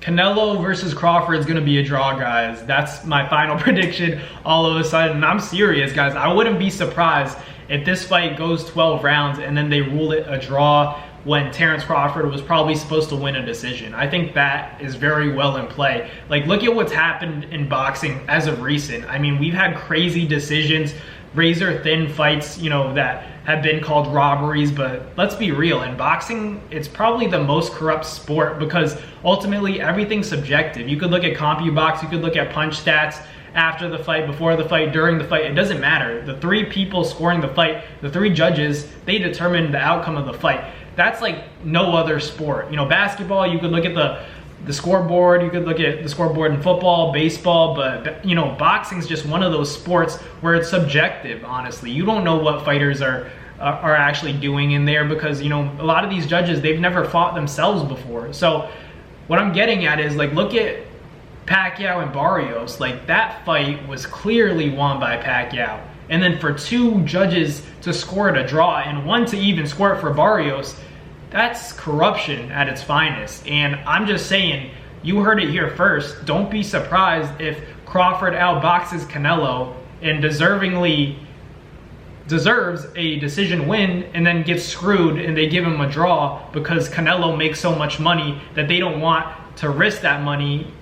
Canelo versus Crawford is going to be a draw, guys. That's my final prediction all of a sudden. And I'm serious, guys. I wouldn't be surprised if this fight goes 12 rounds and then they rule it a draw when Terrence Crawford was probably supposed to win a decision. I think that is very well in play. Like, look at what's happened in boxing as of recent. I mean, we've had crazy decisions, razor thin fights, that have been called robberies, but let's be real. In boxing, it's probably the most corrupt sport because ultimately everything's subjective. You could look at CompuBox, you could look at punch stats after the fight, before the fight, during the fight. It doesn't matter. The three people scoring the fight, the three judges, they determine the outcome of the fight. That's like no other sport. Basketball, you could look at the scoreboard, you could look at the scoreboard in football, baseball, but boxing's just one of those sports where it's subjective, honestly. You don't know what fighters are actually doing in there because, a lot of these judges, they've never fought themselves before. So what I'm getting at is, like, look at Pacquiao and Barrios. Like, that fight was clearly won by Pacquiao. And then for two judges to score it a draw and one to even score it for Barrios, that's corruption at its finest. And I'm just saying, you heard it here first. Don't be surprised if Crawford outboxes Canelo and deservingly deserves a decision win and then gets screwed and they give him a draw because Canelo makes so much money that they don't want to risk that money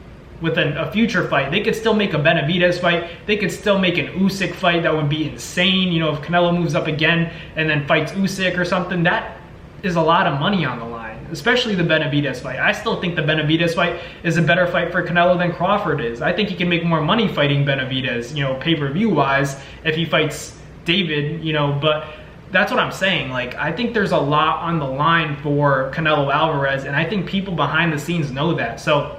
with a future fight. They could still make a Benavidez fight. They could still make an Usyk fight. That would be insane. If Canelo moves up again and then fights Usyk or something, that is a lot of money on the line, especially the Benavidez fight. I still think the Benavidez fight is a better fight for Canelo than Crawford is. I think he can make more money fighting Benavidez, pay-per-view wise, if he fights David, but that's what I'm saying. Like, I think there's a lot on the line for Canelo Alvarez, and I think people behind the scenes know that. So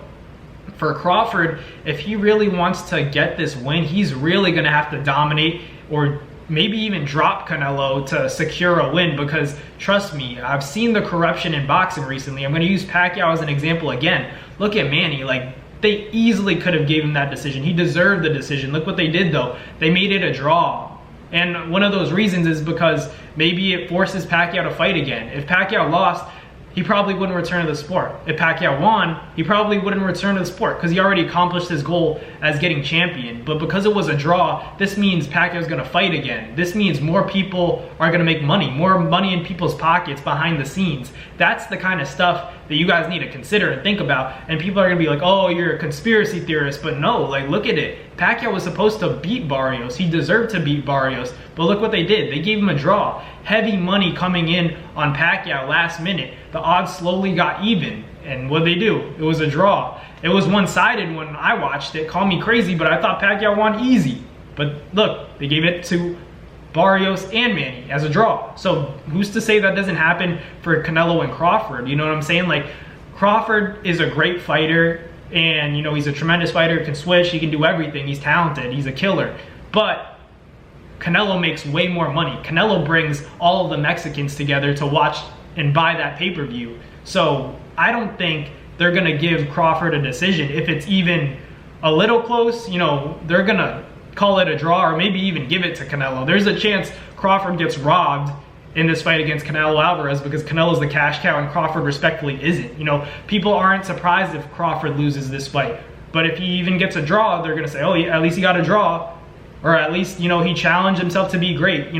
for Crawford, if he really wants to get this win, he's really going to have to dominate or maybe even drop Canelo to secure a win, because trust me, I've seen the corruption in boxing recently. I'm going to use Pacquiao as an example again. Look at Manny. Like, they easily could have gave him that decision. He deserved the decision. Look what they did, though. They made it a draw. And one of those reasons is because maybe it forces Pacquiao to fight again. If Pacquiao lost, he probably wouldn't return to the sport. If Pacquiao won, he probably wouldn't return to the sport because he already accomplished his goal as getting champion. But because it was a draw, this means Pacquiao's going to fight again. This means more people are going to make money, more money in people's pockets behind the scenes. That's the kind of stuff that you guys need to consider and think about. And people are going to be like, oh, you're a conspiracy theorist. But no, like, look at it. Pacquiao was supposed to beat Barrios. He deserved to beat Barrios. But look what they did. They gave him a draw. Heavy money coming in on Pacquiao last minute. The odds slowly got even. And what did they do? It was a draw. It was one-sided when I watched it. Call me crazy, but I thought Pacquiao won easy. But look, they gave it to Barrios and Manny as a draw. So who's to say that doesn't happen for Canelo and Crawford? You know what I'm saying? Like, Crawford is a great fighter, and he's a tremendous fighter, can switch, he can do everything, he's talented, he's a killer. But Canelo makes way more money. Canelo brings all of the Mexicans together to watch and buy that pay-per-view. So I don't think they're gonna give Crawford a decision. If it's even a little close, they're gonna call it a draw or maybe even give it to Canelo. There's a chance Crawford gets robbed in this fight against Canelo Alvarez because Canelo's the cash cow and Crawford respectfully isn't. People aren't surprised if Crawford loses this fight. But if he even gets a draw, they're gonna say, oh, at least he got a draw. Or at least, he challenged himself to be great.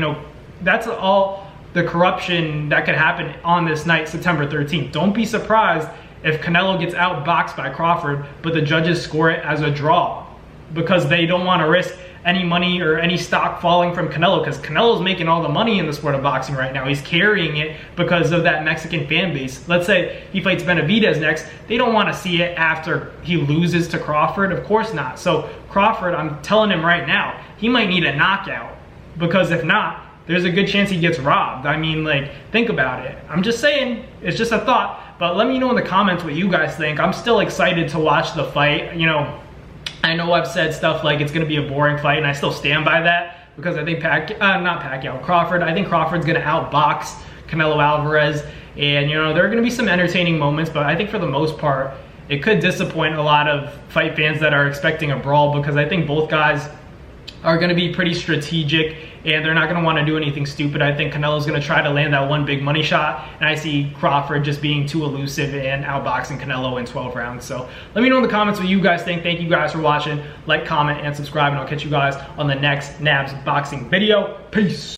That's all the corruption that could happen on this night, September 13th. Don't be surprised if Canelo gets outboxed by Crawford, but the judges score it as a draw because they don't want to risk any money or any stock falling from Canelo, because Canelo's making all the money in the sport of boxing right now. He's carrying it because of that Mexican fan base. Let's say he fights Benavidez next. They don't want to see it after he loses to Crawford. Of course not. So Crawford, I'm telling him right now, he might need a knockout, because if not, there's a good chance he gets robbed. I mean, like, think about it. I'm just saying, it's just a thought, but let me know in the comments what you guys think. I'm still excited to watch the fight. I know I've said stuff like it's going to be a boring fight, and I still stand by that because I think Crawford. I think Crawford's going to outbox Canelo Alvarez, and there are going to be some entertaining moments, but I think for the most part, it could disappoint a lot of fight fans that are expecting a brawl, because I think both guys are gonna be pretty strategic and they're not gonna wanna do anything stupid. I think Canelo's gonna try to land that one big money shot, and I see Crawford just being too elusive and outboxing Canelo in 12 rounds. So let me know in the comments what you guys think. Thank you guys for watching. Like, comment, and subscribe, and I'll catch you guys on the next Nabs boxing video. Peace.